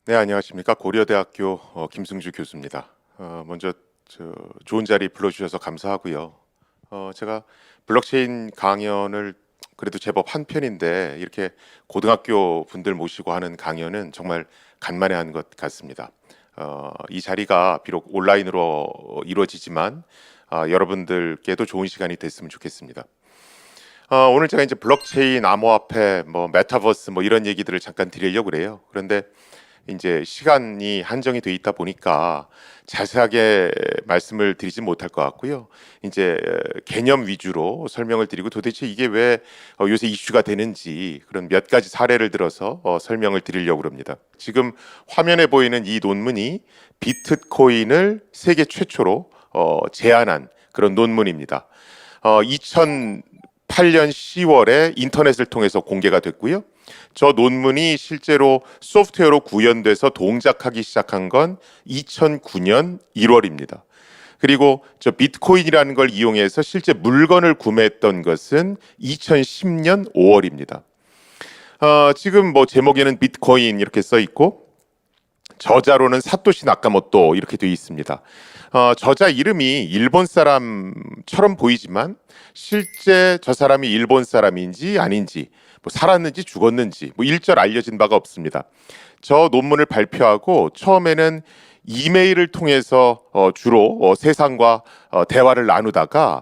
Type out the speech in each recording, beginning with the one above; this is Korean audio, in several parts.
네, 안녕하십니까. 고려대학교 김승주 교수입니다. 먼저 좋은 자리 불러주셔서 감사하고요. 제가 블록체인 강연을 그래도 제법 한 편인데 이렇게 고등학교 분들 모시고 하는 강연은 정말 간만에 한 것 같습니다. 이 자리가 비록 온라인으로 이루어지지만 여러분들께도 좋은 시간이 됐으면 좋겠습니다. 오늘 제가 이제 블록체인, 암호화폐, 메타버스 이런 얘기들을 잠깐 드리려고 그래요. 그런데 이제 시간이 한정이 돼 있다 보니까 자세하게 말씀을 드리지 못할 것 같고요. 이제 개념 위주로 설명을 드리고 도대체 이게 왜 요새 이슈가 되는지 그런 몇 가지 사례를 들어서 설명을 드리려고 합니다. 지금 화면에 보이는 이 논문이 비트코인을 세계 최초로 제안한 그런 논문입니다. 2008년 10월에 인터넷을 통해서 공개가 됐고요. 저 논문이 실제로 소프트웨어로 구현돼서 동작하기 시작한 건 2009년 1월입니다. 그리고 저 비트코인이라는 걸 이용해서 실제 물건을 구매했던 것은 2010년 5월입니다. 지금 제목에는 비트코인 이렇게 써 있고 저자로는 사토시 나카모토 이렇게 되어 있습니다. 저자 이름이 일본 사람처럼 보이지만 실제 저 사람이 일본 사람인지 아닌지 살았는지 죽었는지 일절 알려진 바가 없습니다. 저 논문을 발표하고 처음에는 이메일을 통해서 주로 세상과 대화를 나누다가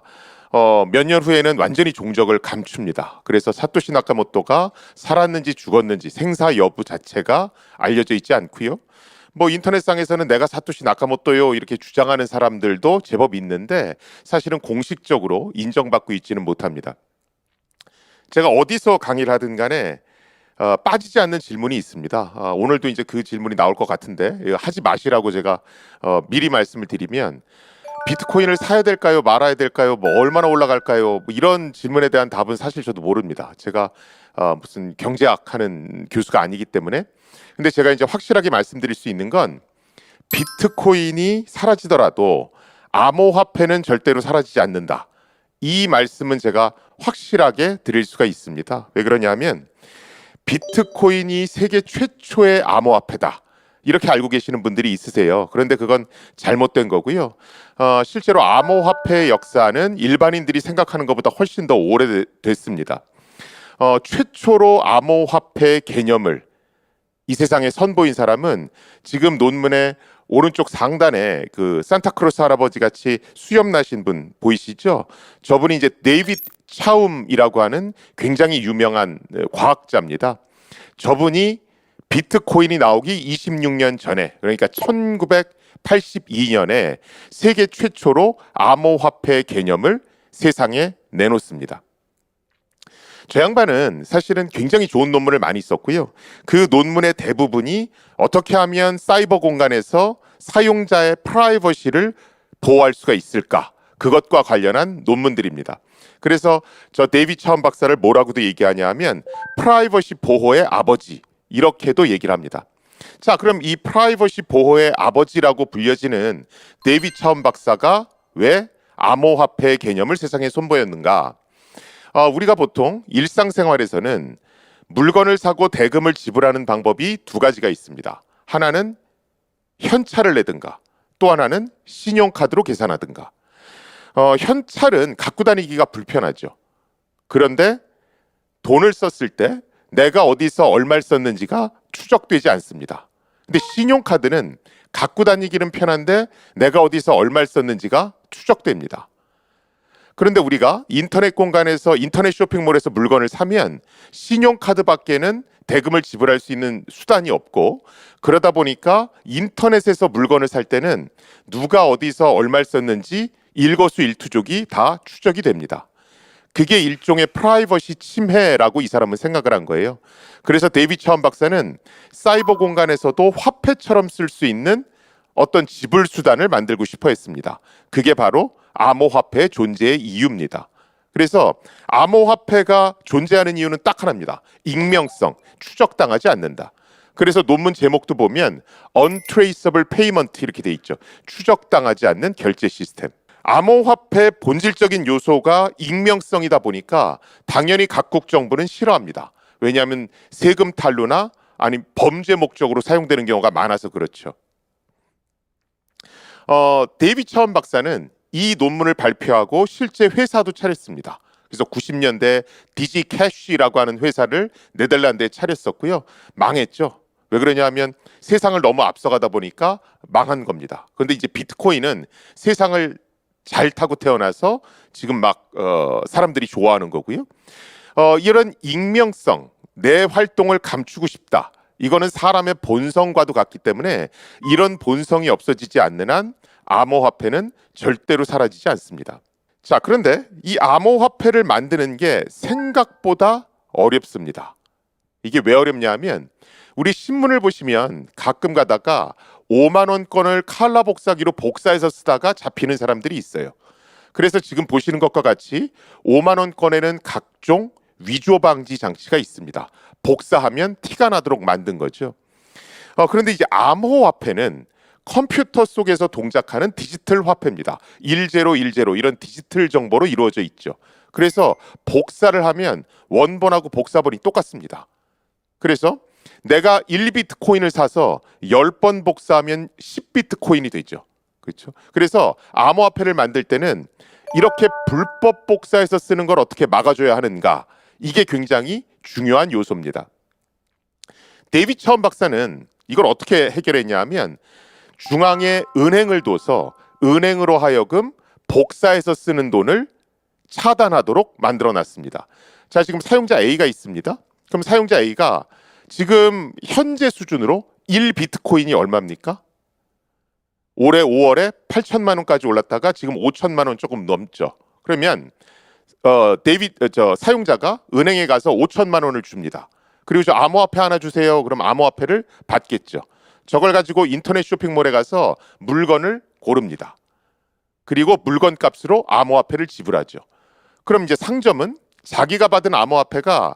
몇 년 후에는 완전히 종적을 감춥니다. 그래서 사토시 나카모토가 살았는지 죽었는지 생사 여부 자체가 알려져 있지 않고요. 인터넷상에서는 내가 사토시 나카모토요 이렇게 주장하는 사람들도 제법 있는데 사실은 공식적으로 인정받고 있지는 못합니다. 제가 어디서 강의를 하든 간에 빠지지 않는 질문이 있습니다. 오늘도 이제 그 질문이 나올 것 같은데 하지 마시라고 제가 미리 말씀을 드리면 비트코인을 사야 될까요? 말아야 될까요? 얼마나 올라갈까요? 이런 질문에 대한 답은 사실 저도 모릅니다. 제가 무슨 경제학 하는 교수가 아니기 때문에. 근데 제가 이제 확실하게 말씀드릴 수 있는 건 비트코인이 사라지더라도 암호화폐는 절대로 사라지지 않는다. 이 말씀은 제가 확실하게 드릴 수가 있습니다. 왜 그러냐면 비트코인이 세계 최초의 암호화폐다. 이렇게 알고 계시는 분들이 있으세요. 그런데 그건 잘못된 거고요. 실제로 암호화폐의 역사는 일반인들이 생각하는 것보다 훨씬 더 오래됐습니다. 최초로 암호화폐 개념을 이 세상에 선보인 사람은 지금 논문의 오른쪽 상단에 그 산타크로스 할아버지 같이 수염 나신 분 보이시죠? 저분이 이제 데이빗 차움이라고 하는 굉장히 유명한 과학자입니다. 저분이 비트코인이 나오기 26년 전에, 그러니까 1982년에 세계 최초로 암호화폐 개념을 세상에 내놓습니다. 저 양반은 사실은 굉장히 좋은 논문을 많이 썼고요. 그 논문의 대부분이 어떻게 하면 사이버 공간에서 사용자의 프라이버시를 보호할 수가 있을까? 그것과 관련한 논문들입니다. 그래서 저 데이빗 차움 박사를 뭐라고도 얘기하냐 하면 프라이버시 보호의 아버지 이렇게도 얘기를 합니다. 자, 그럼 이 프라이버시 보호의 아버지라고 불려지는 데이빗 차움 박사가 왜 암호화폐 개념을 세상에 선보였는가? 우리가 보통 일상생활에서는 물건을 사고 대금을 지불하는 방법이 두 가지가 있습니다. 하나는 현찰을 내든가 또 하나는 신용카드로 계산하든가. 현찰은 갖고 다니기가 불편하죠. 그런데 돈을 썼을 때 내가 어디서 얼마를 썼는지가 추적되지 않습니다. 근데 신용카드는 갖고 다니기는 편한데 내가 어디서 얼마를 썼는지가 추적됩니다. 그런데 우리가 인터넷 공간에서 인터넷 쇼핑몰에서 물건을 사면 신용카드밖에는 대금을 지불할 수 있는 수단이 없고 그러다 보니까 인터넷에서 물건을 살 때는 누가 어디서 얼마를 썼는지 일거수일투족이 다 추적이 됩니다. 그게 일종의 프라이버시 침해라고 이 사람은 생각을 한 거예요. 그래서 데이빗 차움 박사는 사이버 공간에서도 화폐처럼 쓸 수 있는 어떤 지불 수단을 만들고 싶어 했습니다. 그게 바로 암호화폐의 존재의 이유입니다. 그래서 암호화폐가 존재하는 이유는 딱 하나입니다. 익명성, 추적당하지 않는다. 그래서 논문 제목도 보면 Untraceable Payment 이렇게 돼 있죠. 추적당하지 않는 결제 시스템. 암호화폐의 본질적인 요소가 익명성이다 보니까 당연히 각국 정부는 싫어합니다. 왜냐하면 세금 탈루나 아니면 범죄 목적으로 사용되는 경우가 많아서 그렇죠. 데이빗 차원 박사는 이 논문을 발표하고 실제 회사도 차렸습니다. 그래서 90년대 디지 캐쉬라고 하는 회사를 네덜란드에 차렸었고요. 망했죠. 왜 그러냐면 세상을 너무 앞서가다 보니까 망한 겁니다. 그런데 이제 비트코인은 세상을 잘 타고 태어나서 지금 막 사람들이 좋아하는 거고요. 이런 익명성, 내 활동을 감추고 싶다. 이거는 사람의 본성과도 같기 때문에 이런 본성이 없어지지 않는 한 암호화폐는 절대로 사라지지 않습니다. 자, 그런데 이 암호화폐를 만드는 게 생각보다 어렵습니다. 이게 왜 어렵냐 하면 우리 신문을 보시면 가끔 가다가 5만 원권을 칼라 복사기로 복사해서 쓰다가 잡히는 사람들이 있어요. 그래서 지금 보시는 것과 같이 5만 원권에는 각종 위조 방지 장치가 있습니다. 복사하면 티가 나도록 만든 거죠. 그런데 이제 암호화폐는 컴퓨터 속에서 동작하는 디지털 화폐입니다. 1010 이런 디지털 정보로 이루어져 있죠. 그래서 복사를 하면 원본하고 복사본이 똑같습니다. 그래서 내가 1비트코인을 사서 10번 복사하면 10비트코인이 되죠. 그렇죠? 그래서 암호화폐를 만들 때는 이렇게 불법 복사해서 쓰는 걸 어떻게 막아줘야 하는가? 이게 굉장히 중요한 요소입니다. 데이빗 차원 박사는 이걸 어떻게 해결했냐 하면 중앙에 은행을 둬서 은행으로 하여금 복사해서 쓰는 돈을 차단하도록 만들어놨습니다. 자, 지금 사용자 A가 있습니다. 그럼 사용자 A가 지금 현재 수준으로 1비트코인이 얼마입니까? 올해 5월에 8천만 원까지 올랐다가 지금 5천만 원 조금 넘죠. 그러면 사용자가 은행에 가서 5천만 원을 줍니다. 그리고 저 암호화폐 하나 주세요. 그럼 암호화폐를 받겠죠. 저걸 가지고 인터넷 쇼핑몰에 가서 물건을 고릅니다. 그리고 물건 값으로 암호화폐를 지불하죠. 그럼 이제 상점은 자기가 받은 암호화폐가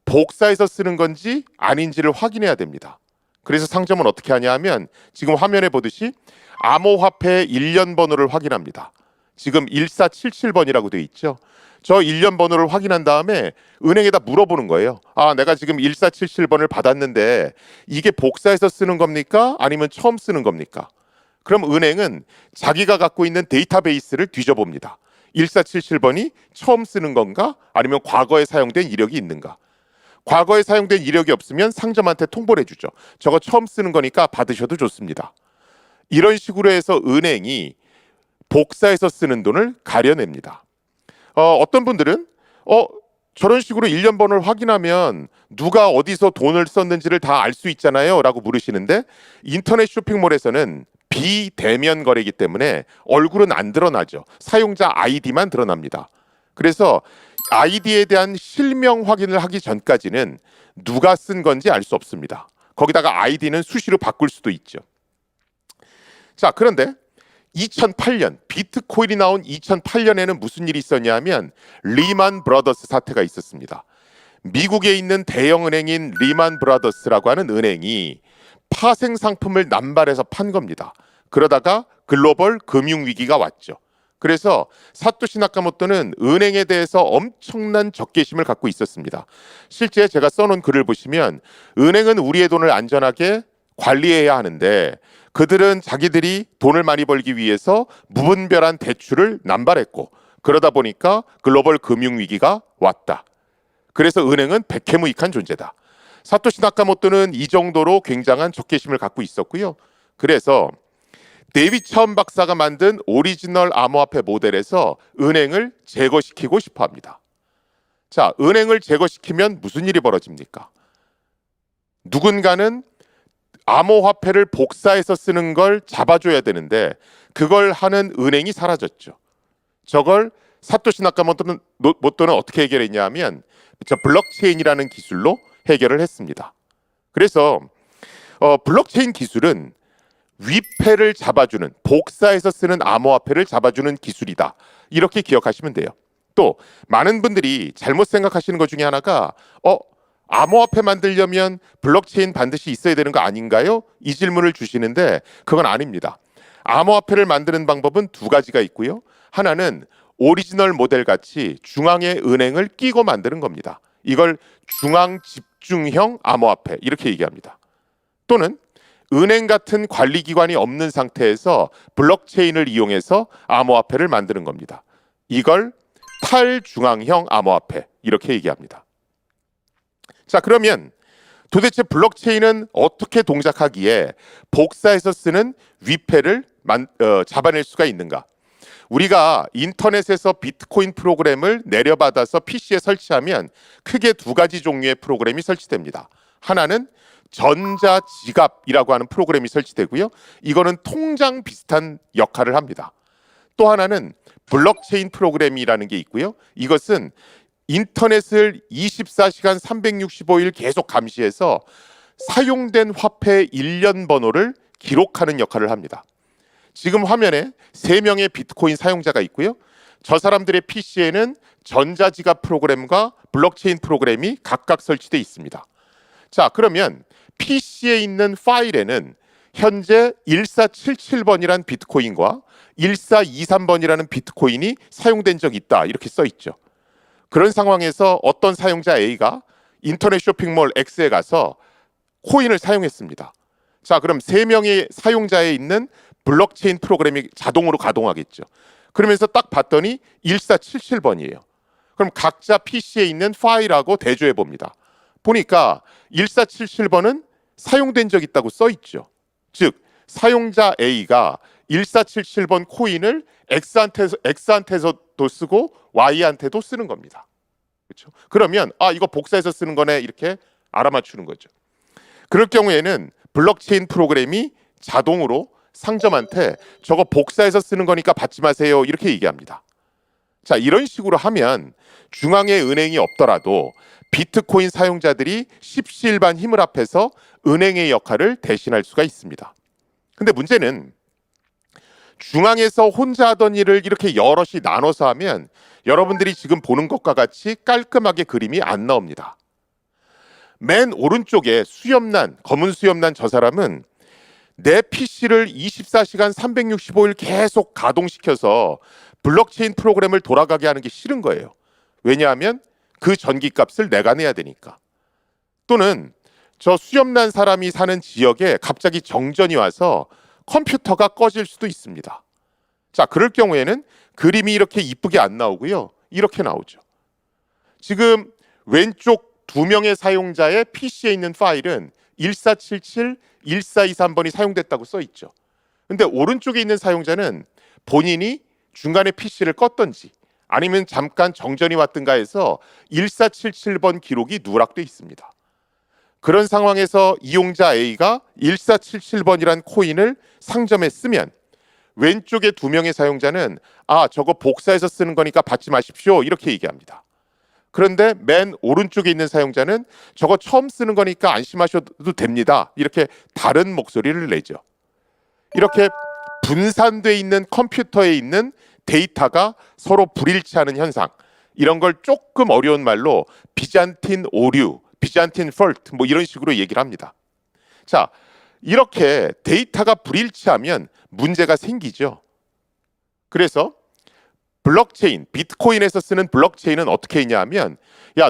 복사해서 쓰는 건지 아닌지를 확인해야 됩니다. 그래서 상점은 어떻게 하냐 하면 지금 화면에 보듯이 암호화폐 일련 번호를 확인합니다. 지금 1477번이라고 돼 있죠. 저 일련 번호를 확인한 다음에 은행에다 물어보는 거예요. 아, 내가 지금 1477번을 받았는데 이게 복사해서 쓰는 겁니까? 아니면 처음 쓰는 겁니까? 그럼 은행은 자기가 갖고 있는 데이터베이스를 뒤져봅니다. 1477번이 처음 쓰는 건가? 아니면 과거에 사용된 이력이 있는가? 과거에 사용된 이력이 없으면 상점한테 통보를 해주죠. 저거 처음 쓰는 거니까 받으셔도 좋습니다. 이런 식으로 해서 은행이 복사해서 쓰는 돈을 가려냅니다. 어떤 분들은 저런 식으로 일련 번호를 확인하면 누가 어디서 돈을 썼는지를 다 알 수 있잖아요 라고 물으시는데 인터넷 쇼핑몰에서는 비대면 거래이기 때문에 얼굴은 안 드러나죠. 사용자 아이디만 드러납니다. 그래서 아이디에 대한 실명 확인을 하기 전까지는 누가 쓴 건지 알 수 없습니다. 거기다가 아이디는 수시로 바꿀 수도 있죠. 자, 그런데 2008년 비트코인이 나온 2008년에는 무슨 일이 있었냐 하면 리만 브라더스 사태가 있었습니다. 미국에 있는 대형 은행인 리만 브라더스라고 하는 은행이 파생 상품을 남발해서 판 겁니다. 그러다가 글로벌 금융 위기가 왔죠. 그래서 사토시 나카모토는 은행에 대해서 엄청난 적개심을 갖고 있었습니다. 실제 제가 써놓은 글을 보시면 은행은 우리의 돈을 안전하게 관리해야 하는데 그들은 자기들이 돈을 많이 벌기 위해서 무분별한 대출을 남발했고 그러다 보니까 글로벌 금융위기가 왔다. 그래서 은행은 백해무익한 존재다. 사토시 나카모토는 이 정도로 굉장한 적개심을 갖고 있었고요. 그래서 데이빗 차원 박사가 만든 오리지널 암호화폐 모델에서 은행을 제거시키고 싶어 합니다. 자, 은행을 제거시키면 무슨 일이 벌어집니까? 누군가는 암호화폐를 복사해서 쓰는 걸 잡아줘야 되는데 그걸 하는 은행이 사라졌죠. 저걸 사토시 나카모토는 어떻게 해결했냐 하면 블록체인이라는 기술로 해결을 했습니다. 그래서 블록체인 기술은 위패를 잡아주는, 복사해서 쓰는 암호화폐를 잡아주는 기술이다. 이렇게 기억하시면 돼요. 또 많은 분들이 잘못 생각하시는 것 중에 하나가 암호화폐 만들려면 블록체인 반드시 있어야 되는 거 아닌가요? 이 질문을 주시는데 그건 아닙니다. 암호화폐를 만드는 방법은 두 가지가 있고요. 하나는 오리지널 모델 같이 중앙에 은행을 끼고 만드는 겁니다. 이걸 중앙 집중형 암호화폐 이렇게 얘기합니다. 또는 은행 같은 관리기관이 없는 상태에서 블록체인을 이용해서 암호화폐를 만드는 겁니다. 이걸 탈중앙형 암호화폐 이렇게 얘기합니다. 자, 그러면 도대체 블록체인은 어떻게 동작하기에 복사해서 쓰는 위패를 잡아낼 수가 있는가? 우리가 인터넷에서 비트코인 프로그램을 내려받아서 PC에 설치하면 크게 두 가지 종류의 프로그램이 설치됩니다. 하나는 전자지갑이라고 하는 프로그램이 설치되고요. 이거는 통장 비슷한 역할을 합니다. 또 하나는 블록체인 프로그램이라는 게 있고요. 이것은 인터넷을 24시간 365일 계속 감시해서 사용된 화폐 일련 번호를 기록하는 역할을 합니다. 지금 화면에 3명의 비트코인 사용자가 있고요. 저 사람들의 PC에는 전자지갑 프로그램과 블록체인 프로그램이 각각 설치되어 있습니다. 자, 그러면 PC에 있는 파일에는 현재 1477번이라는 비트코인과 1423번이라는 비트코인이 사용된 적이 있다 이렇게 써 있죠. 그런 상황에서 어떤 사용자 A가 인터넷 쇼핑몰 X에 가서 코인을 사용했습니다. 자, 그럼 3명의 사용자에 있는 블록체인 프로그램이 자동으로 가동하겠죠. 그러면서 딱 봤더니 1477번이에요. 그럼 각자 PC에 있는 파일하고 대조해 봅니다. 보니까 1477번은 사용된 적 있다고 써 있죠. 즉 사용자 A가 1477번 코인을 X한테도 쓰고 Y한테도 쓰는 겁니다. 그렇죠? 그러면 이거 복사해서 쓰는 거네 이렇게 알아맞추는 거죠. 그럴 경우에는 블록체인 프로그램이 자동으로 상점한테 저거 복사해서 쓰는 거니까 받지 마세요 이렇게 얘기합니다. 자, 이런 식으로 하면 중앙에 은행이 없더라도 비트코인 사용자들이 십시일반 힘을 합해서 은행의 역할을 대신할 수가 있습니다. 근데 문제는 중앙에서 혼자 하던 일을 이렇게 여럿이 나눠서 하면 여러분들이 지금 보는 것과 같이 깔끔하게 그림이 안 나옵니다. 맨 오른쪽에 수염난, 검은 수염난 저 사람은 내 PC를 24시간 365일 계속 가동시켜서 블록체인 프로그램을 돌아가게 하는 게 싫은 거예요. 왜냐하면 그 전기값을 내가 내야 되니까. 또는 저 수염난 사람이 사는 지역에 갑자기 정전이 와서 컴퓨터가 꺼질 수도 있습니다. 자, 그럴 경우에는 그림이 이렇게 이쁘게 안 나오고요. 이렇게 나오죠. 지금 왼쪽 2명의 사용자의 PC에 있는 파일은 1477, 1423번이 사용됐다고 써 있죠. 근데 오른쪽에 있는 사용자는 본인이 중간에 PC를 껐던지 아니면 잠깐 정전이 왔든가 해서 1477번 기록이 누락돼 있습니다. 그런 상황에서 이용자 A가 1477번이란 코인을 상점에 쓰면 왼쪽에 2명의 사용자는 저거 복사해서 쓰는 거니까 받지 마십시오 이렇게 얘기합니다. 그런데 맨 오른쪽에 있는 사용자는 저거 처음 쓰는 거니까 안심하셔도 됩니다 이렇게 다른 목소리를 내죠. 이렇게 분산돼 있는 컴퓨터에 있는 데이터가 서로 불일치하는 현상, 이런 걸 조금 어려운 말로 비잔틴 오류, 비잔틴 폴트 이런 식으로 얘기를 합니다. 자, 이렇게 데이터가 불일치하면 문제가 생기죠. 그래서 블록체인, 비트코인에서 쓰는 블록체인은 어떻게 했냐면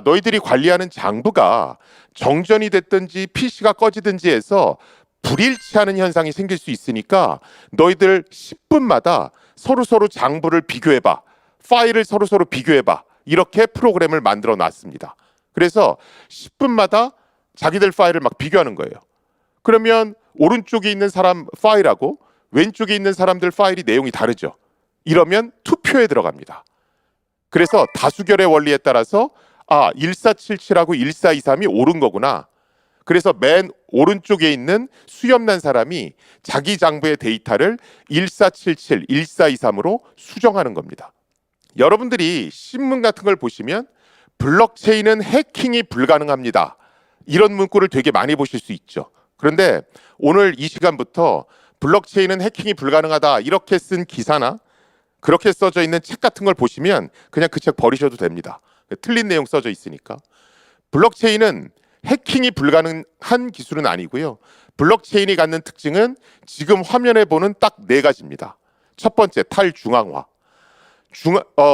너희들이 관리하는 장부가 정전이 됐든지 PC가 꺼지든지 해서 불일치하는 현상이 생길 수 있으니까 너희들 10분마다 서로 장부를 비교해봐. 파일을 서로 비교해봐. 이렇게 프로그램을 만들어 놨습니다. 그래서 10분마다 자기들 파일을 막 비교하는 거예요. 그러면 오른쪽에 있는 사람 파일하고 왼쪽에 있는 사람들 파일이 내용이 다르죠. 이러면 투표에 들어갑니다. 그래서 다수결의 원리에 따라서 1477하고 1423이 옳은 거구나. 그래서 맨 오른쪽에 있는 수염난 사람이 자기 장부의 데이터를 1477, 1423으로 수정하는 겁니다. 여러분들이 신문 같은 걸 보시면 블록체인은 해킹이 불가능합니다. 이런 문구를 되게 많이 보실 수 있죠. 그런데 오늘 이 시간부터 블록체인은 해킹이 불가능하다 이렇게 쓴 기사나 그렇게 써져 있는 책 같은 걸 보시면 그냥 그 책 버리셔도 됩니다. 틀린 내용 써져 있으니까. 블록체인은 해킹이 불가능한 기술은 아니고요. 블록체인이 갖는 특징은 지금 화면에 보는 딱 4가지입니다. 첫 번째, 탈중앙화.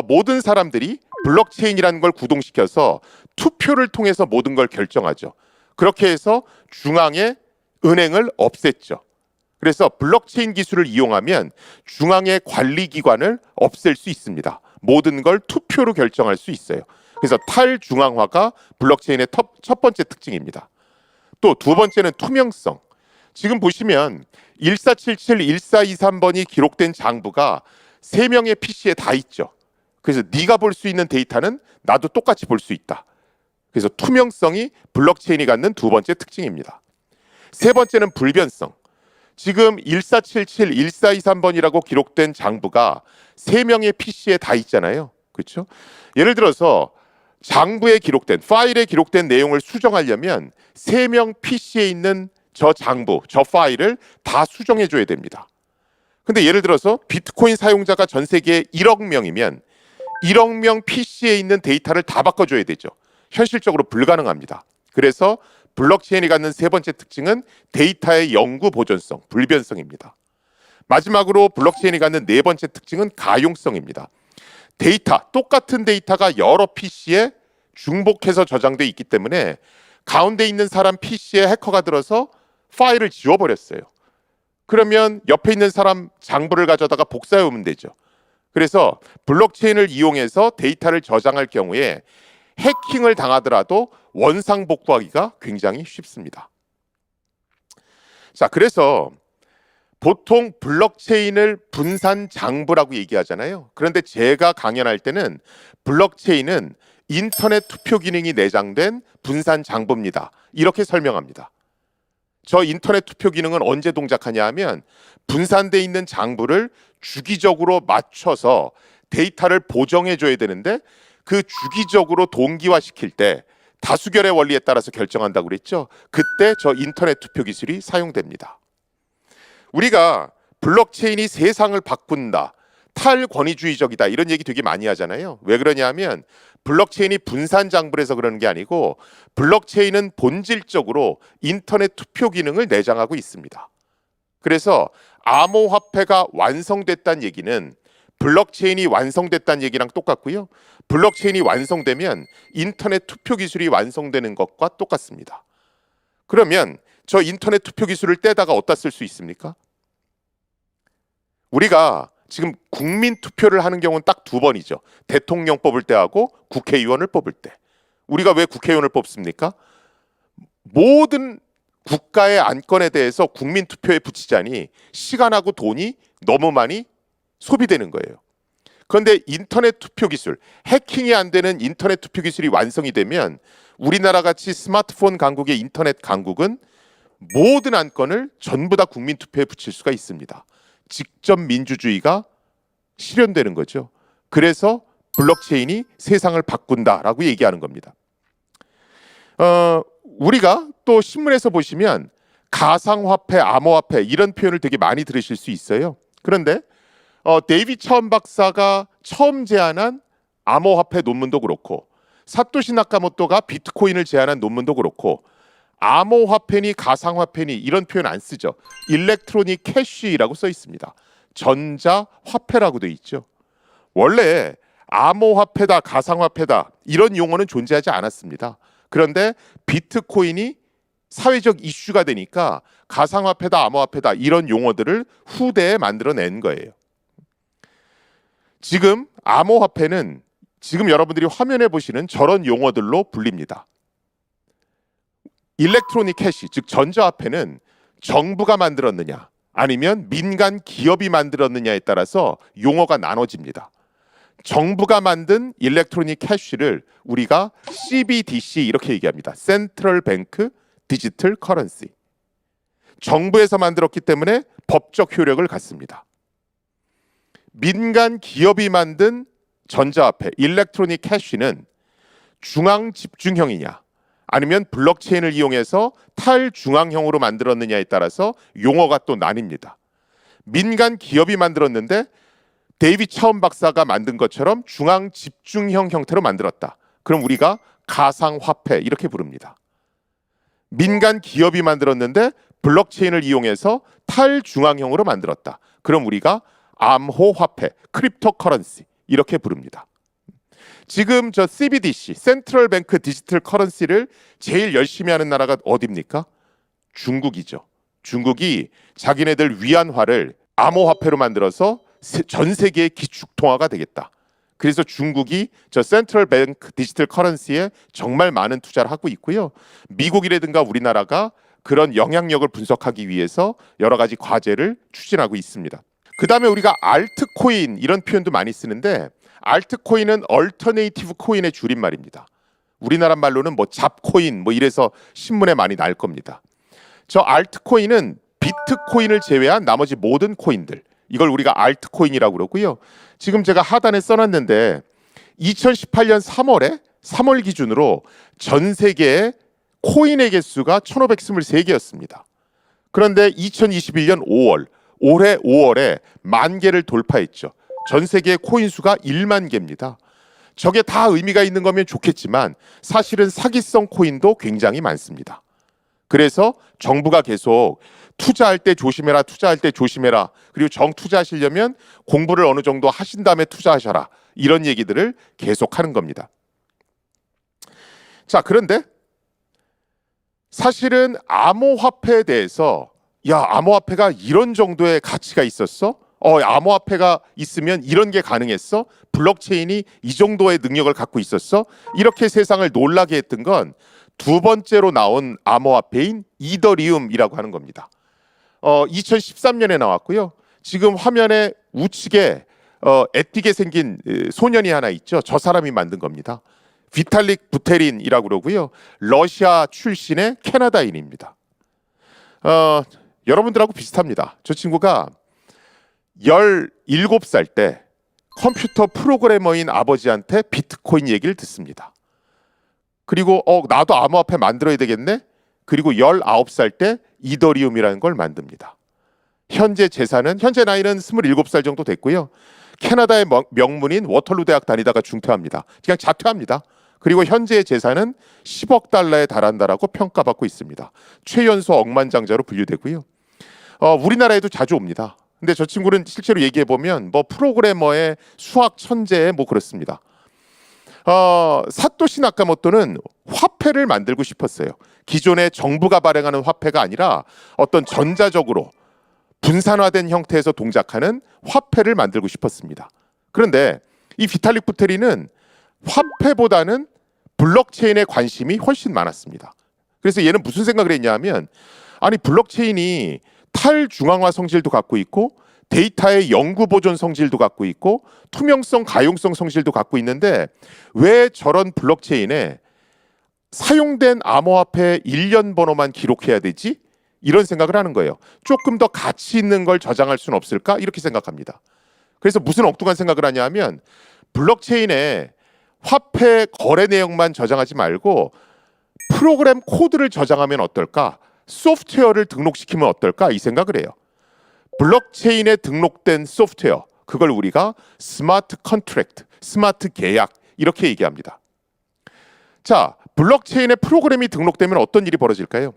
모든 사람들이 블록체인이라는 걸 구동시켜서 투표를 통해서 모든 걸 결정하죠. 그렇게 해서 중앙에 은행을 없앴죠. 그래서 블록체인 기술을 이용하면 중앙의 관리기관을 없앨 수 있습니다. 모든 걸 투표로 결정할 수 있어요. 그래서 탈중앙화가 블록체인의 첫 번째 특징입니다. 또 두 번째는 투명성. 지금 보시면 1477, 1423번이 기록된 장부가 3명의 PC에 다 있죠. 그래서 네가 볼 수 있는 데이터는 나도 똑같이 볼 수 있다. 그래서 투명성이 블록체인이 갖는 두 번째 특징입니다. 세 번째는 불변성. 지금 1477, 1423번이라고 기록된 장부가 3명의 PC에 다 있잖아요. 그렇죠? 예를 들어서 장부에 기록된, 파일에 기록된 내용을 수정하려면 3명 PC에 있는 저 장부, 저 파일을 다 수정해 줘야 됩니다. 근데 예를 들어서 비트코인 사용자가 전 세계에 1억 명이면 1억 명 PC에 있는 데이터를 다 바꿔줘야 되죠. 현실적으로 불가능합니다. 그래서 블록체인이 갖는 세 번째 특징은 데이터의 영구 보존성, 불변성입니다. 마지막으로 블록체인이 갖는 네 번째 특징은 가용성입니다. 데이터, 똑같은 데이터가 여러 PC에 중복해서 저장돼 있기 때문에 가운데 있는 사람 PC에 해커가 들어서 파일을 지워버렸어요. 그러면 옆에 있는 사람 장부를 가져다가 복사해 오면 되죠. 그래서 블록체인을 이용해서 데이터를 저장할 경우에 해킹을 당하더라도 원상복구하기가 굉장히 쉽습니다. 자, 그래서 보통 블록체인을 분산 장부라고 얘기하잖아요. 그런데 제가 강연할 때는 블록체인은 인터넷 투표 기능이 내장된 분산 장부입니다. 이렇게 설명합니다. 저 인터넷 투표 기능은 언제 동작하냐 하면 분산돼 있는 장부를 주기적으로 맞춰서 데이터를 보정해 줘야 되는데 그 주기적으로 동기화시킬 때 다수결의 원리에 따라서 결정한다고 그랬죠. 그때 저 인터넷 투표 기술이 사용됩니다. 우리가 블록체인이 세상을 바꾼다, 탈권위주의적이다 이런 얘기 되게 많이 하잖아요. 왜 그러냐면 블록체인이 분산 장부를 해서 그러는 게 아니고 블록체인은 본질적으로 인터넷 투표 기능을 내장하고 있습니다. 그래서 암호화폐가 완성됐다는 얘기는 블록체인이 완성됐다는 얘기랑 똑같고요. 블록체인이 완성되면 인터넷 투표 기술이 완성되는 것과 똑같습니다. 그러면 저 인터넷 투표 기술을 떼다가 어디다 쓸 수 있습니까? 우리가 지금 국민 투표를 하는 경우는 딱 두 번이죠. 대통령 뽑을 때 하고 국회의원을 뽑을 때. 우리가 왜 국회의원을 뽑습니까? 모든 국가의 안건에 대해서 국민 투표에 붙이자니 시간하고 돈이 너무 많이 소비되는 거예요. 그런데 인터넷 투표 기술, 해킹이 안 되는 인터넷 투표 기술이 완성이 되면 우리나라 같이 스마트폰 강국의 인터넷 강국은 모든 안건을 전부 다 국민 투표에 붙일 수가 있습니다. 직접 민주주의가 실현되는 거죠. 그래서 블록체인이 세상을 바꾼다라고 얘기하는 겁니다. 우리가 또 신문에서 보시면 가상화폐, 암호화폐 이런 표현을 되게 많이 들으실 수 있어요. 그런데 데이비 차원 박사가 처음 제안한 암호화폐 논문도 그렇고 사토시 나카모토가 비트코인을 제안한 논문도 그렇고 암호화폐니 가상화폐니 이런 표현 안 쓰죠. 일렉트로닉 캐시라고 써 있습니다. 전자화폐라고 돼 있죠. 원래 암호화폐다, 가상화폐다 이런 용어는 존재하지 않았습니다. 그런데 비트코인이 사회적 이슈가 되니까 가상화폐다, 암호화폐다 이런 용어들을 후대에 만들어낸 거예요. 지금 암호화폐는 지금 여러분들이 화면에 보시는 저런 용어들로 불립니다. 일렉트로닉 캐시, 즉 전자화폐는 정부가 만들었느냐 아니면 민간 기업이 만들었느냐에 따라서 용어가 나눠집니다. 정부가 만든 일렉트로닉 캐시를 우리가 CBDC 이렇게 얘기합니다. 센트럴 뱅크 디지털 커런시. 정부에서 만들었기 때문에 법적 효력을 갖습니다. 민간 기업이 만든 전자화폐, 일렉트로닉 캐시는 중앙 집중형이냐 아니면 블록체인을 이용해서 탈중앙형으로 만들었느냐에 따라서 용어가 또 나뉩니다. 민간 기업이 만들었는데 데이비 차원 박사가 만든 것처럼 중앙 집중형 형태로 만들었다. 그럼 우리가 가상화폐 이렇게 부릅니다. 민간 기업이 만들었는데 블록체인을 이용해서 탈중앙형으로 만들었다. 그럼 우리가 암호화폐, 크립토커런시 이렇게 부릅니다. 지금 저 CBDC, 센트럴 뱅크 디지털 커런시를 제일 열심히 하는 나라가 어디입니까? 중국이죠. 중국이 자기네들 위안화를 암호화폐로 만들어서 전 세계의 기축통화가 되겠다. 그래서 중국이 저 센트럴 뱅크 디지털 커런시에 정말 많은 투자를 하고 있고요. 미국이라든가 우리나라가 그런 영향력을 분석하기 위해서 여러 가지 과제를 추진하고 있습니다. 그 다음에 우리가 알트코인 이런 표현도 많이 쓰는데 알트코인은 얼터네이티브 코인의 줄임말입니다. 우리나라 말로는 뭐 잡코인 뭐 이래서 신문에 많이 날 겁니다. 저 알트코인은 비트코인을 제외한 나머지 모든 코인들, 이걸 우리가 알트코인이라고 그러고요. 지금 제가 하단에 써놨는데 2018년 3월 기준으로 전 세계의 코인의 개수가 1523개였습니다. 그런데 2021년 5월, 올해 5월에 10,000개를 돌파했죠. 전 세계의 코인 수가 1만 개입니다. 저게 다 의미가 있는 거면 좋겠지만 사실은 사기성 코인도 굉장히 많습니다. 그래서 정부가 계속 투자할 때 조심해라, 투자할 때 조심해라. 그리고 투자하시려면 공부를 어느 정도 하신 다음에 투자하셔라. 이런 얘기들을 계속 하는 겁니다. 자, 그런데 사실은 암호화폐에 대해서 암호화폐가 이런 정도의 가치가 있었어? 암호화폐가 있으면 이런 게 가능했어? 블록체인이 이 정도의 능력을 갖고 있었어? 이렇게 세상을 놀라게 했던 건 두 번째로 나온 암호화폐인 이더리움이라고 하는 겁니다. 2013년에 나왔고요. 지금 화면에 우측에 애띠게 생긴 소년이 하나 있죠. 저 사람이 만든 겁니다. 비탈릭 부테린이라고 그러고요. 러시아 출신의 캐나다인입니다. 여러분들하고 비슷합니다. 저 친구가 17살 때 컴퓨터 프로그래머인 아버지한테 비트코인 얘기를 듣습니다. 그리고 나도 암호화폐 만들어야 되겠네? 그리고 19살 때 이더리움이라는 걸 만듭니다. 현재 나이는 27살 정도 됐고요. 캐나다의 명문인 워털루 대학 다니다가 중퇴합니다. 그냥 자퇴합니다. 그리고 현재의 재산은 10억 달러에 달한다라고 평가받고 있습니다. 최연소 억만장자로 분류되고요. 우리나라에도 자주 옵니다. 근데 저 친구는 실제로 얘기해 보면 뭐 프로그래머의 수학 천재 뭐 그렇습니다. 사토시 나카모토는 화폐를 만들고 싶었어요. 기존의 정부가 발행하는 화폐가 아니라 어떤 전자적으로 분산화된 형태에서 동작하는 화폐를 만들고 싶었습니다. 그런데 이 비탈릭 부테린은 화폐보다는 블록체인에 관심이 훨씬 많았습니다. 그래서 얘는 무슨 생각을 했냐 하면 아니 블록체인이 탈중앙화 성질도 갖고 있고 데이터의 영구 보존 성질도 갖고 있고 투명성, 가용성 성질도 갖고 있는데 왜 저런 블록체인에 사용된 암호화폐 일련 번호만 기록해야 되지? 이런 생각을 하는 거예요. 조금 더 가치 있는 걸 저장할 수는 없을까? 이렇게 생각합니다. 그래서 무슨 엉뚱한 생각을 하냐 하면 블록체인에 화폐 거래 내역만 저장하지 말고 프로그램 코드를 저장하면 어떨까? 소프트웨어를 등록시키면 어떨까? 이 생각을 해요. 블록체인에 등록된 소프트웨어, 그걸 우리가 스마트 컨트랙트, 스마트 계약 이렇게 얘기합니다. 자, 블록체인에 프로그램이 등록되면 어떤 일이 벌어질까요?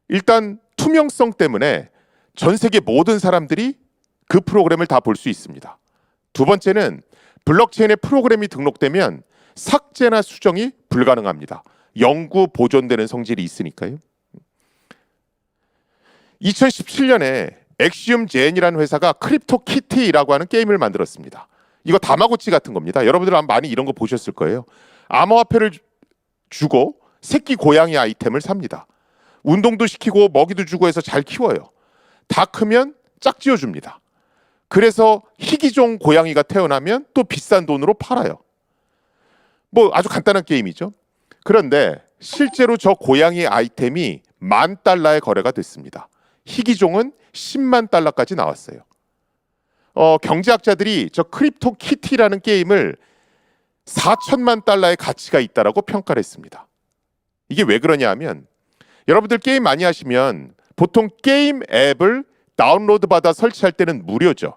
일단 투명성 때문에 전 세계 모든 사람들이 그 프로그램을 다 볼 수 있습니다. 두 번째는 블록체인에 프로그램이 등록되면 삭제나 수정이 불가능합니다. 영구 보존되는 성질이 있으니까요. 2017년에 엑시움 젠이라는 회사가 크립토키티라고 하는 게임을 만들었습니다. 이거 다마고치 같은 겁니다. 여러분들 많이 이런 거 보셨을 거예요. 암호화폐를 주고 새끼 고양이 아이템을 삽니다. 운동도 시키고 먹이도 주고 해서 잘 키워요. 다 크면 짝지어 줍니다. 그래서 희귀종 고양이가 태어나면 또 비싼 돈으로 팔아요. 뭐 아주 간단한 게임이죠. 그런데 실제로 저 고양이 아이템이 $10,000의 거래가 됐습니다. 희귀종은 10만 달러까지 나왔어요. 경제학자들이 저 크립토키티라는 게임을 4천만 달러의 가치가 있다라고 평가를 했습니다. 이게 왜 그러냐 하면 여러분들 게임 많이 하시면 보통 게임 앱을 다운로드 받아 설치할 때는 무료죠.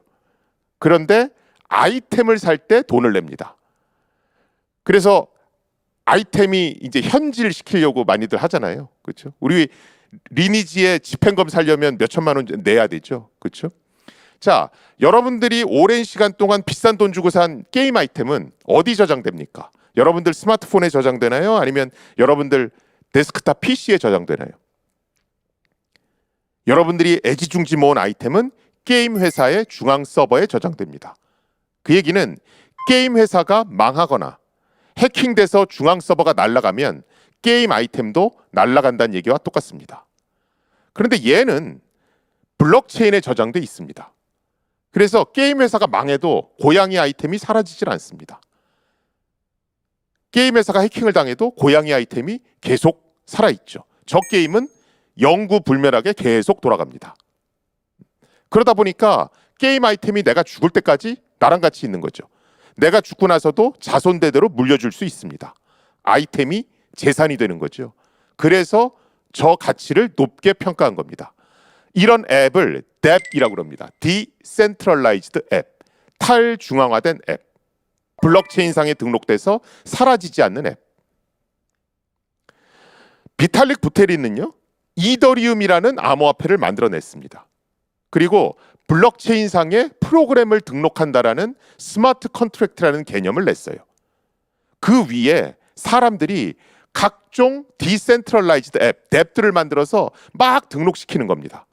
그런데 아이템을 살 때 돈을 냅니다. 그래서 아이템이 이제 현질시키려고 많이들 하잖아요. 그렇죠? 우리 리니지에 집행검 살려면 몇 천만 원 내야 되죠. 그렇죠? 자, 여러분들이 오랜 시간 동안 비싼 돈 주고 산 게임 아이템은 어디 저장됩니까? 여러분들 스마트폰에 저장되나요? 아니면 여러분들 데스크탑 PC에 저장되나요? 여러분들이 애지중지 모은 아이템은 게임 회사의 중앙 서버에 저장됩니다. 그 얘기는 게임 회사가 망하거나 해킹돼서 중앙 서버가 날아가면 게임 아이템도 날아간다는 얘기와 똑같습니다. 그런데 얘는 블록체인에 저장돼 있습니다. 그래서 게임 회사가 망해도 고양이 아이템이 사라지질 않습니다. 게임 회사가 해킹을 당해도 고양이 아이템이 계속 살아있죠. 저 게임은 영구불멸하게 계속 돌아갑니다. 그러다 보니까 게임 아이템이 내가 죽을 때까지 나랑 같이 있는 거죠. 내가 죽고 나서도 자손 대대로 물려줄 수 있습니다. 아이템이 재산이 되는 거죠. 그래서 저 가치를 높게 평가한 겁니다. 이런 앱을 DApp이라고 합니다. Decentralized App, 탈중앙화된 앱. 블록체인상에 등록돼서 사라지지 않는 앱. 비탈릭 부테린은요, 이더리움이라는 암호화폐를 만들어냈습니다. 그리고 블록체인상에 프로그램을 등록한다라는 스마트 컨트랙트라는 개념을 냈어요. 그 위에 사람들이 각종 디센트럴라이즈드 앱, 앱들을 만들어서 막 등록시키는 겁니다.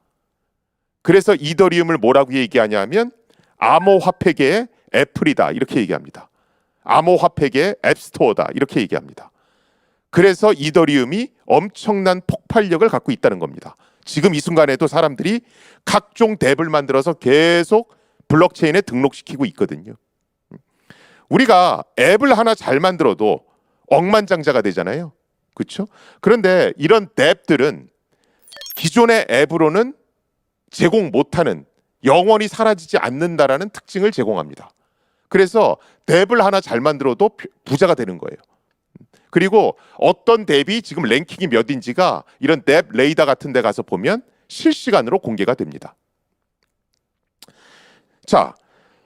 그래서 이더리움을 뭐라고 얘기하냐면 암호화폐계의 애플이다 이렇게 얘기합니다. 암호화폐계의 앱스토어다 이렇게 얘기합니다. 그래서 이더리움이 엄청난 폭발력을 갖고 있다는 겁니다. 지금 이 순간에도 사람들이 각종 앱을 만들어서 계속 블록체인에 등록시키고 있거든요. 우리가 앱을 하나 잘 만들어도 억만장자가 되잖아요. 그렇죠? 그런데 이런 앱들은 기존의 앱으로는 제공 못하는, 영원히 사라지지 않는다라는 특징을 제공합니다. 그래서 앱을 하나 잘 만들어도 부자가 되는 거예요. 그리고 어떤 앱이 지금 랭킹이 몇인지가 이런 앱 레이더 같은 데 가서 보면 실시간으로 공개가 됩니다. 자,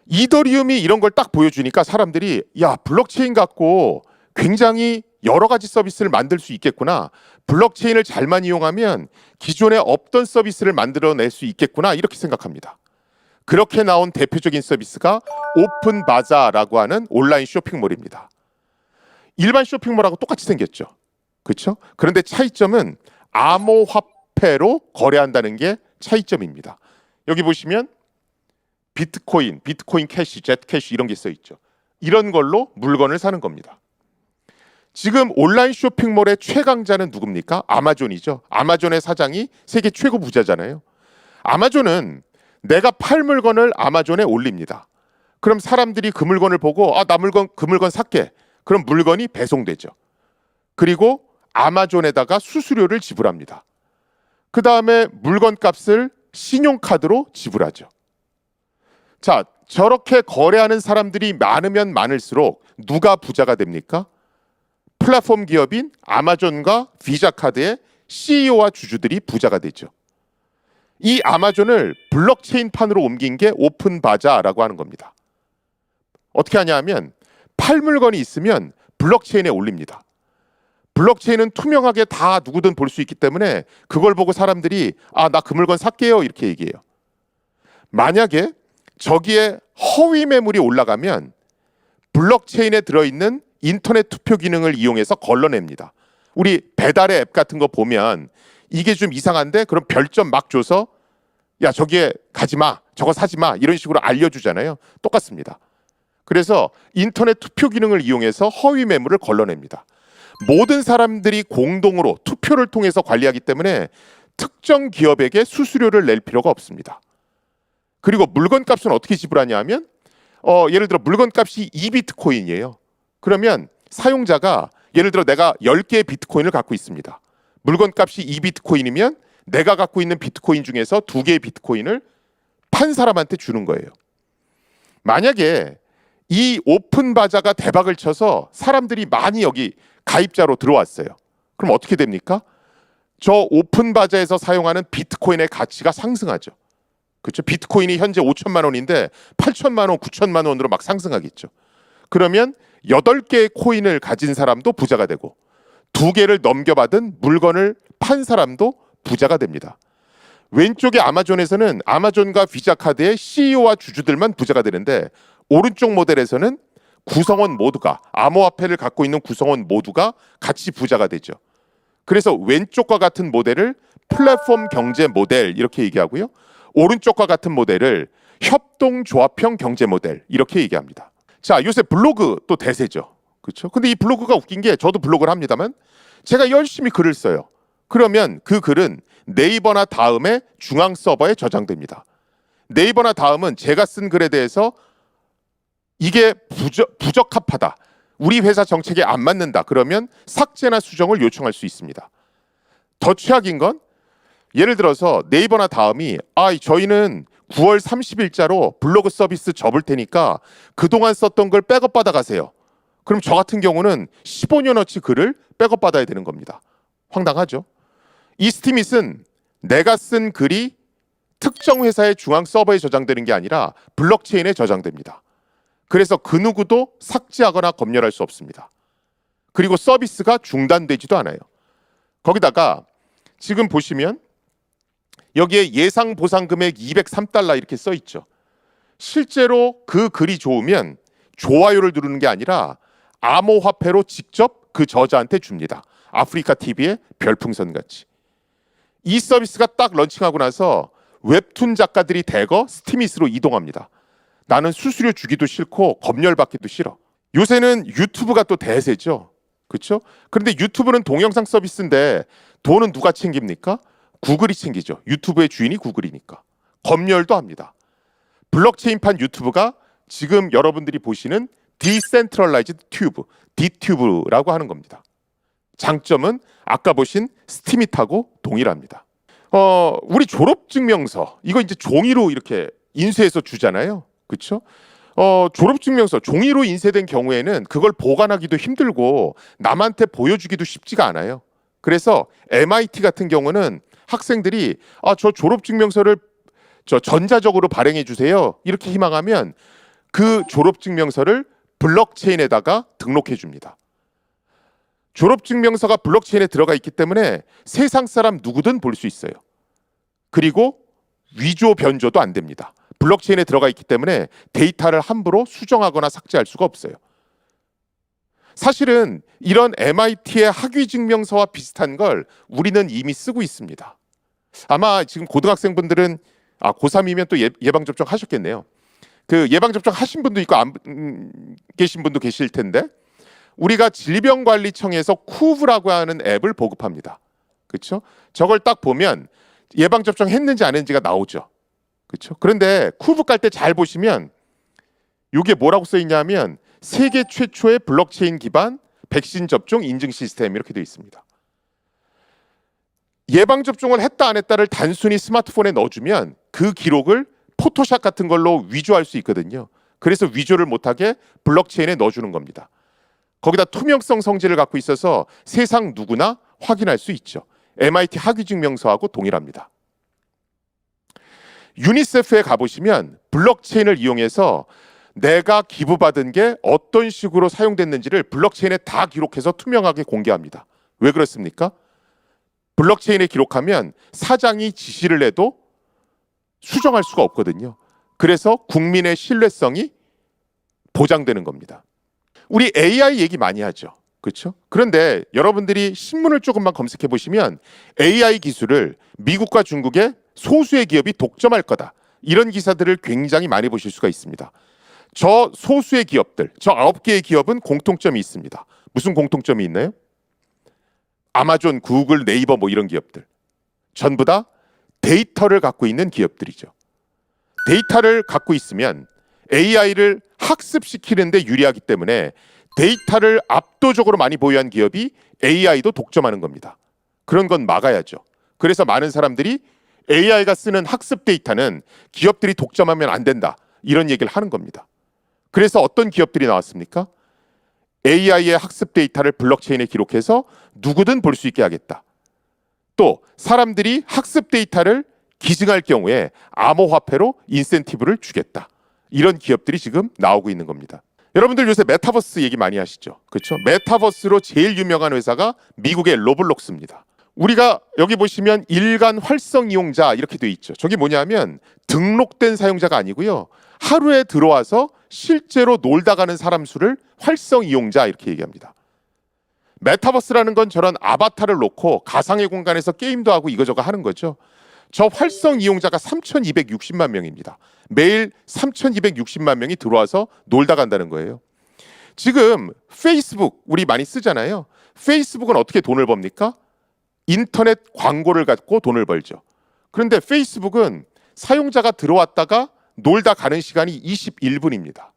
이더리움이 이런 걸 딱 보여주니까 사람들이 야, 블록체인 갖고 굉장히 여러 가지 서비스를 만들 수 있겠구나. 블록체인을 잘만 이용하면 기존에 없던 서비스를 만들어낼 수 있겠구나. 이렇게 생각합니다. 그렇게 나온 대표적인 서비스가 오픈바자라고 하는 온라인 쇼핑몰입니다. 일반 쇼핑몰하고 똑같이 생겼죠. 그렇죠? 그런데 차이점은 암호화폐로 거래한다는 게 차이점입니다. 여기 보시면 비트코인 캐시, 젯캐시 이런 게 써 있죠. 이런 걸로 물건을 사는 겁니다. 지금 온라인 쇼핑몰의 최강자는 누굽니까? 아마존이죠. 아마존의 사장이 세계 최고 부자잖아요. 아마존은 내가 팔 물건을 아마존에 올립니다. 그럼 사람들이 그 물건을 보고 나 그 물건 살게. 그럼 물건이 배송되죠. 그리고 아마존에다가 수수료를 지불합니다. 그 다음에 물건 값을 신용카드로 지불하죠. 자, 저렇게 거래하는 사람들이 많으면 많을수록 누가 부자가 됩니까? 플랫폼 기업인 아마존과 비자카드의 CEO와 주주들이 부자가 되죠. 이 아마존을 블록체인판으로 옮긴 게 오픈바자라고 하는 겁니다. 어떻게 하냐면 팔 물건이 있으면 블록체인에 올립니다. 블록체인은 투명하게 다 누구든 볼 수 있기 때문에 그걸 보고 사람들이 나 그 물건 살게요 이렇게 얘기해요. 만약에 저기에 허위 매물이 올라가면 블록체인에 들어있는 인터넷 투표 기능을 이용해서 걸러냅니다. 우리 배달의 앱 같은 거 보면 이게 좀 이상한데 그럼 별점 막 줘서 야 저기에 가지 마, 저거 사지 마 이런 식으로 알려주잖아요. 똑같습니다. 그래서 인터넷 투표 기능을 이용해서 허위 매물을 걸러냅니다. 모든 사람들이 공동으로 투표를 통해서 관리하기 때문에 특정 기업에게 수수료를 낼 필요가 없습니다. 그리고 물건 값은 어떻게 지불하냐 하면 예를 들어 물건 값이 2비트코인이에요. 그러면 사용자가 예를 들어 내가 10개의 비트코인을 갖고 있습니다. 물건 값이 2비트코인이면 내가 갖고 있는 비트코인 중에서 2개의 비트코인을 판 사람한테 주는 거예요. 만약에 이 오픈바자가 대박을 쳐서 사람들이 많이 여기 가입자로 들어왔어요. 그럼 어떻게 됩니까? 저 오픈바자에서 사용하는 비트코인의 가치가 상승하죠. 그렇죠? 비트코인이 현재 5천만 원인데 8천만 원, 9천만 원으로 막 상승하겠죠. 그러면 8개의 코인을 가진 사람도 부자가 되고 2개를 넘겨받은 물건을 판 사람도 부자가 됩니다. 왼쪽의 아마존에서는 아마존과 비자카드의 CEO와 주주들만 부자가 되는데 오른쪽 모델에서는 구성원 모두가 암호화폐를 갖고 있는 구성원 모두가 같이 부자가 되죠. 그래서 왼쪽과 같은 모델을 플랫폼 경제 모델 이렇게 얘기하고요. 오른쪽과 같은 모델을 협동조합형 경제 모델 이렇게 얘기합니다. 자, 요새 블로그 또 대세죠. 그렇죠? 근데 이 블로그가 웃긴 게 저도 블로그를 합니다만 제가 열심히 글을 써요. 그러면 그 글은 네이버나 다음의 중앙 서버에 저장됩니다. 네이버나 다음은 제가 쓴 글에 대해서 이게 부적합하다. 우리 회사 정책에 안 맞는다. 그러면 삭제나 수정을 요청할 수 있습니다. 더 최악인 건 예를 들어서 네이버나 다음이 저희는 9월 30일자로 블로그 서비스 접을 테니까 그동안 썼던 걸 백업 받아가세요. 그럼 저 같은 경우는 15년어치 글을 백업 받아야 되는 겁니다. 황당하죠? 이 스티밋은 내가 쓴 글이 특정 회사의 중앙 서버에 저장되는 게 아니라 블록체인에 저장됩니다. 그래서 그 누구도 삭제하거나 검열할 수 없습니다. 그리고 서비스가 중단되지도 않아요. 거기다가 지금 보시면 여기에 예상 보상 금액 203달러 이렇게 써 있죠. 실제로 그 글이 좋으면 좋아요를 누르는 게 아니라 암호화폐로 직접 그 저자한테 줍니다. 아프리카 TV의 별풍선 같이. 이 서비스가 딱 런칭하고 나서 웹툰 작가들이 대거 스티밋으로 이동합니다. 나는 수수료 주기도 싫고 검열받기도 싫어. 요새는 유튜브가 또 대세죠. 그렇죠? 그런데 유튜브는 동영상 서비스인데 돈은 누가 챙깁니까? 구글이 챙기죠. 유튜브의 주인이 구글이니까. 검열도 합니다. 블록체인판 유튜브가 지금 여러분들이 보시는 디센트럴라이즈드 튜브, 디튜브라고 하는 겁니다. 장점은 아까 보신 스티밋하고 동일합니다. 우리 졸업증명서 이거 이제 종이로 이렇게 인쇄해서 주잖아요. 그렇죠? 졸업증명서 종이로 인쇄된 경우에는 그걸 보관하기도 힘들고 남한테 보여주기도 쉽지가 않아요. 그래서 MIT 같은 경우는 학생들이 저 졸업증명서를 전자적으로 발행해 주세요. 이렇게 희망하면 그 졸업증명서를 블록체인에다가 등록해 줍니다. 졸업증명서가 블록체인에 들어가 있기 때문에 세상 사람 누구든 볼 수 있어요. 그리고 위조 변조도 안 됩니다. 블록체인에 들어가 있기 때문에 데이터를 함부로 수정하거나 삭제할 수가 없어요. 사실은 이런 MIT의 학위 증명서와 비슷한 걸 우리는 이미 쓰고 있습니다. 아마 지금 고등학생분들은 고3이면 또 예방접종 하셨겠네요. 그 예방접종 하신 분도 있고 안 계신 분도 계실 텐데 우리가 질병관리청에서 쿠브라고 하는 앱을 보급합니다. 그렇죠? 저걸 딱 보면 예방접종 했는지 안 했는지가 나오죠. 그렇죠? 그런데 쿠브 깔 때 잘 보시면 이게 뭐라고 써 있냐면 세계 최초의 블록체인 기반 백신 접종 인증 시스템 이렇게 되어 있습니다. 예방접종을 했다 안 했다를 단순히 스마트폰에 넣어주면 그 기록을 포토샵 같은 걸로 위조할 수 있거든요. 그래서 위조를 못하게 블록체인에 넣어주는 겁니다. 거기다 투명성 성질을 갖고 있어서 세상 누구나 확인할 수 있죠. MIT 학위증명서하고 동일합니다. 유니세프에 가보시면 블록체인을 이용해서 내가 기부받은 게 어떤 식으로 사용됐는지를 블록체인에 다 기록해서 투명하게 공개합니다. 왜 그렇습니까? 블록체인에 기록하면 사장이 지시를 해도 수정할 수가 없거든요. 그래서 국민의 신뢰성이 보장되는 겁니다. 우리 AI 얘기 많이 하죠. 그렇죠? 그런데 여러분들이 신문을 조금만 검색해 보시면 AI 기술을 미국과 중국의 소수의 기업이 독점할 거다. 이런 기사들을 굉장히 많이 보실 수가 있습니다. 저 소수의 기업들, 저 9개의 기업은 공통점이 있습니다. 무슨 공통점이 있나요? 아마존, 구글, 네이버 뭐 이런 기업들. 전부 다 데이터를 갖고 있는 기업들이죠. 데이터를 갖고 있으면 AI를 학습시키는 데 유리하기 때문에 데이터를 압도적으로 많이 보유한 기업이 AI도 독점하는 겁니다. 그런 건 막아야죠. 그래서 많은 사람들이 AI가 쓰는 학습 데이터는 기업들이 독점하면 안 된다. 이런 얘기를 하는 겁니다. 그래서 어떤 기업들이 나왔습니까? AI의 학습 데이터를 블록체인에 기록해서 누구든 볼 수 있게 하겠다. 또 사람들이 학습 데이터를 기증할 경우에 암호화폐로 인센티브를 주겠다. 이런 기업들이 지금 나오고 있는 겁니다. 여러분들 요새 메타버스 얘기 많이 하시죠? 그렇죠? 메타버스로 제일 유명한 회사가 미국의 로블록스입니다. 우리가 여기 보시면 일간 활성 이용자 이렇게 돼 있죠. 저게 뭐냐면 등록된 사용자가 아니고요. 하루에 들어와서 실제로 놀다 가는 사람 수를 활성 이용자 이렇게 얘기합니다. 메타버스라는 건 저런 아바타를 놓고 가상의 공간에서 게임도 하고 이거저거 하는 거죠. 저 활성 이용자가 3,260만 명입니다. 매일 3,260만 명이 들어와서 놀다 간다는 거예요. 지금 페이스북 우리 많이 쓰잖아요. 페이스북은 어떻게 돈을 법니까? 인터넷 광고를 갖고 돈을 벌죠. 그런데 페이스북은 사용자가 들어왔다가 놀다 가는 시간이 21분입니다.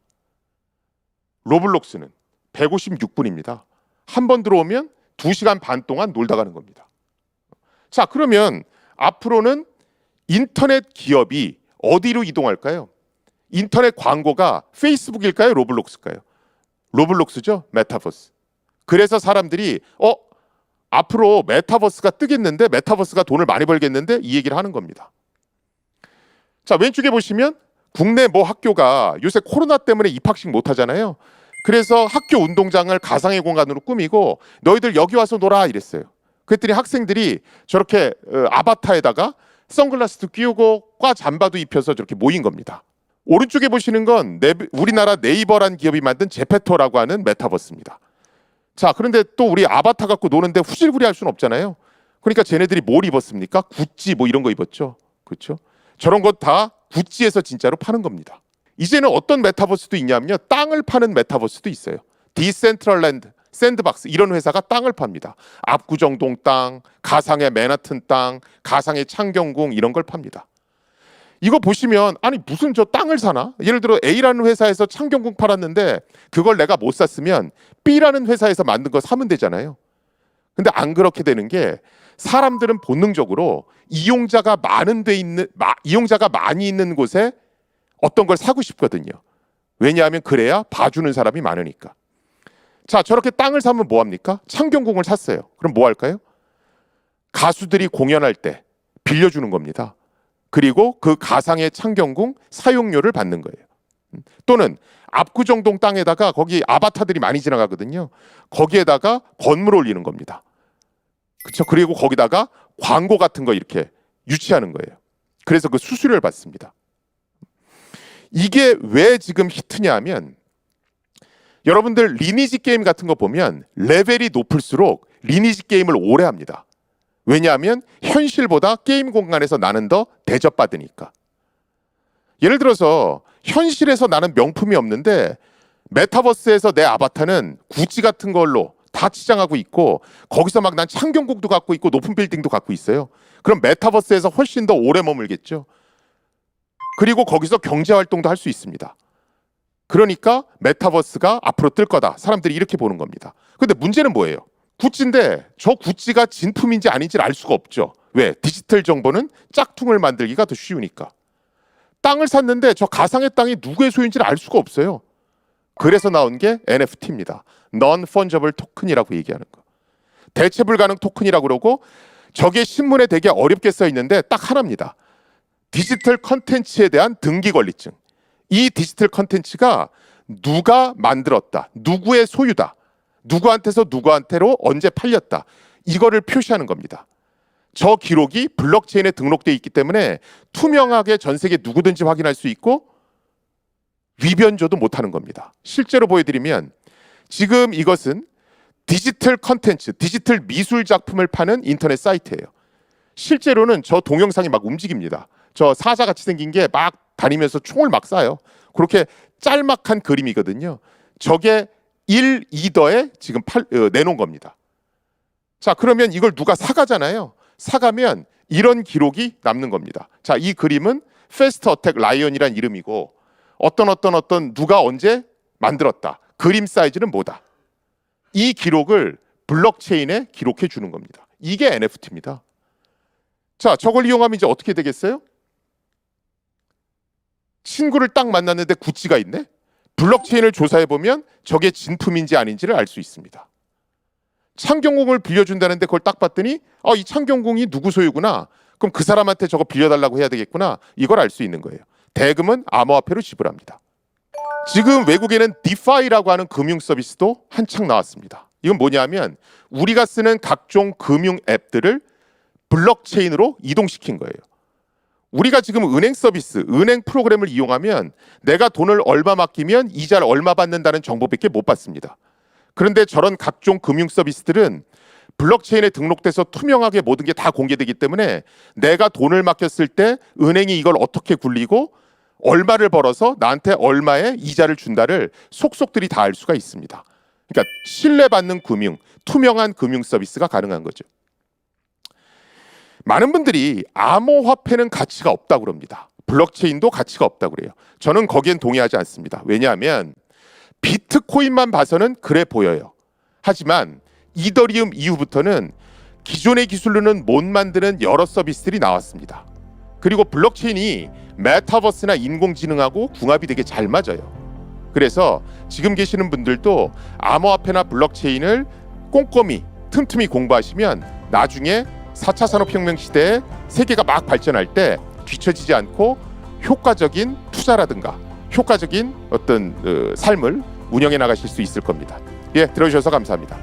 로블록스는 156분입니다. 한 번 들어오면 2시간 반 동안 놀다 가는 겁니다. 자, 그러면 앞으로는 인터넷 기업이 어디로 이동할까요? 인터넷 광고가 페이스북일까요? 로블록스일까요? 로블록스죠? 메타버스. 그래서 사람들이 앞으로 메타버스가 뜨겠는데, 메타버스가 돈을 많이 벌겠는데, 이 얘기를 하는 겁니다. 자, 왼쪽에 보시면 국내 모 학교가 요새 코로나 때문에 입학식 못 하잖아요. 그래서 학교 운동장을 가상의 공간으로 꾸미고 너희들 여기 와서 놀아 이랬어요. 그랬더니 학생들이 저렇게 아바타에다가 선글라스도 끼우고 과 잠바도 입혀서 저렇게 모인 겁니다. 오른쪽에 보시는 건 우리나라 네이버란 기업이 만든 제페토라고 하는 메타버스입니다. 자, 그런데 또 우리 아바타 갖고 노는데 후질구리할 수는 없잖아요. 그러니까 쟤네들이 뭘 입었습니까? 구찌 뭐 이런 거 입었죠. 그렇죠? 저런 것 다 구찌에서 진짜로 파는 겁니다. 이제는 어떤 메타버스도 있냐면요, 땅을 파는 메타버스도 있어요. 디센트럴랜드, 샌드박스 이런 회사가 땅을 팝니다. 압구정동 땅, 가상의 맨하튼 땅, 가상의 창경궁 이런 걸 팝니다. 이거 보시면 아니 무슨 저 땅을 사나? 예를 들어 A라는 회사에서 창경궁 팔았는데 그걸 내가 못 샀으면 B라는 회사에서 만든 거 사면 되잖아요. 근데 안 그렇게 되는 게 사람들은 본능적으로 이용자가 많이 있는 곳에 어떤 걸 사고 싶거든요. 왜냐하면 그래야 봐주는 사람이 많으니까. 자, 저렇게 땅을 사면 뭐 합니까? 창경궁을 샀어요. 그럼 뭐 할까요? 가수들이 공연할 때 빌려주는 겁니다. 그리고 그 가상의 창경궁 사용료를 받는 거예요. 또는 압구정동 땅에다가 거기 아바타들이 많이 지나가거든요. 거기에다가 건물 올리는 겁니다. 그렇죠? 그리고 거기다가 광고 같은 거 이렇게 유치하는 거예요. 그래서 그 수수료를 받습니다. 이게 왜 지금 히트냐 하면 여러분들 리니지 게임 같은 거 보면 레벨이 높을수록 리니지 게임을 오래 합니다. 왜냐하면 현실보다 게임 공간에서 나는 더 대접받으니까. 예를 들어서 현실에서 나는 명품이 없는데 메타버스에서 내 아바타는 구찌 같은 걸로 다 치장하고 있고 거기서 막 난 창경궁도 갖고 있고 높은 빌딩도 갖고 있어요. 그럼 메타버스에서 훨씬 더 오래 머물겠죠. 그리고 거기서 경제활동도 할 수 있습니다. 그러니까 메타버스가 앞으로 뜰 거다. 사람들이 이렇게 보는 겁니다. 근데 문제는 뭐예요? 구찌인데 저 구찌가 진품인지 아닌지를 알 수가 없죠. 왜? 디지털 정보는 짝퉁을 만들기가 더 쉬우니까. 땅을 샀는데 저 가상의 땅이 누구의 소유인지를 알 수가 없어요. 그래서 나온 게 NFT입니다. Non-Fungible Token이라고 얘기하는 거. 대체 불가능 토큰이라고 그러고 저게 신문에 되게 어렵게 써 있는데 딱 하나입니다. 디지털 컨텐츠에 대한 등기 권리증. 이 디지털 컨텐츠가 누가 만들었다. 누구의 소유다. 누구한테서 누구한테로 언제 팔렸다. 이거를 표시하는 겁니다. 저 기록이 블록체인에 등록되어 있기 때문에 투명하게 전 세계 누구든지 확인할 수 있고 위변조도 못하는 겁니다. 실제로 보여드리면 지금 이것은 디지털 컨텐츠, 디지털 미술 작품을 파는 인터넷 사이트예요. 실제로는 저 동영상이 막 움직입니다. 저 사자같이 생긴 게 막 다니면서 총을 막 쏴요. 그렇게 짤막한 그림이거든요. 저게 1, 2더에 지금 내놓은 겁니다. 자, 그러면 이걸 누가 사가잖아요. 사가면 이런 기록이 남는 겁니다. 자, 이 그림은 페스트 어택 라이언이란 이름이고 어떤 누가 언제 만들었다. 그림 사이즈는 뭐다. 이 기록을 블록체인에 기록해 주는 겁니다. 이게 NFT입니다. 자, 저걸 이용하면 이제 어떻게 되겠어요? 친구를 딱 만났는데 구찌가 있네? 블록체인을 조사해보면 저게 진품인지 아닌지를 알 수 있습니다. 창경궁을 빌려준다는데 그걸 딱 봤더니 이 창경궁이 누구 소유구나. 그럼 그 사람한테 저거 빌려달라고 해야 되겠구나. 이걸 알 수 있는 거예요. 대금은 암호화폐로 지불합니다. 지금 외국에는 디파이라고 하는 금융 서비스도 한창 나왔습니다. 이건 뭐냐면 우리가 쓰는 각종 금융 앱들을 블록체인으로 이동시킨 거예요. 우리가 지금 은행 서비스, 은행 프로그램을 이용하면 내가 돈을 얼마 맡기면 이자를 얼마 받는다는 정보밖에 못 받습니다. 그런데 저런 각종 금융 서비스들은 블록체인에 등록돼서 투명하게 모든 게 다 공개되기 때문에 내가 돈을 맡겼을 때 은행이 이걸 어떻게 굴리고 얼마를 벌어서 나한테 얼마의 이자를 준다를 속속들이 다 알 수가 있습니다. 그러니까 신뢰받는 금융, 투명한 금융 서비스가 가능한 거죠. 많은 분들이 암호화폐는 가치가 없다고 그럽니다. 블록체인도 가치가 없다고 그래요. 저는 거기엔 동의하지 않습니다. 왜냐하면 비트코인만 봐서는 그래 보여요. 하지만 이더리움 이후부터는 기존의 기술로는 못 만드는 여러 서비스들이 나왔습니다. 그리고 블록체인이 메타버스나 인공지능하고 궁합이 되게 잘 맞아요. 그래서 지금 계시는 분들도 암호화폐나 블록체인을 꼼꼼히 틈틈이 공부하시면 나중에 4차 산업혁명 시대에 세계가 막 발전할 때 뒤처지지 않고 효과적인 투자라든가 효과적인 어떤 삶을 운영해 나가실 수 있을 겁니다. 예, 들어주셔서 감사합니다.